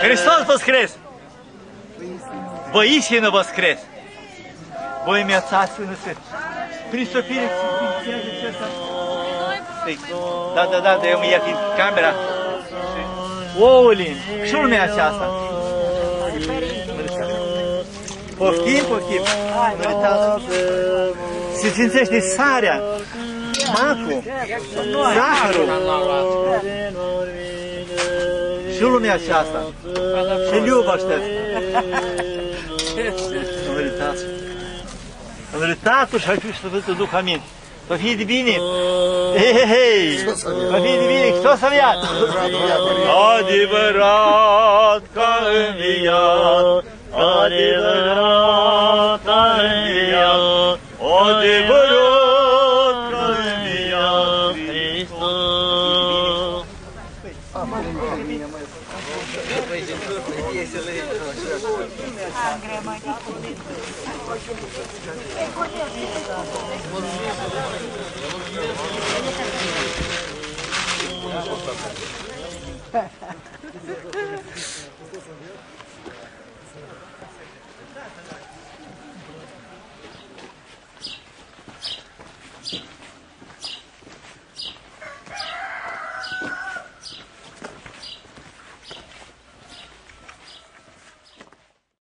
Христос воскрес! Воистину воскрес! Во имя Отца, Сына, Света. Приступили к Da, eu îmi ia camera. Oulin, și lumea aceasta. Poftim. Se simțește sarea, macul, zahărul. Și lumea aceasta. Și Liuba aștept. În Tatăl și al Fiului și Sfântul Duh, amin. Să fie de bine! Hei! Să fie de bine! Hristos a înviat! Adevărat că a înviat! Adevărat că a înviat! Adevărat că a înviat Hristos! Ha ha ha.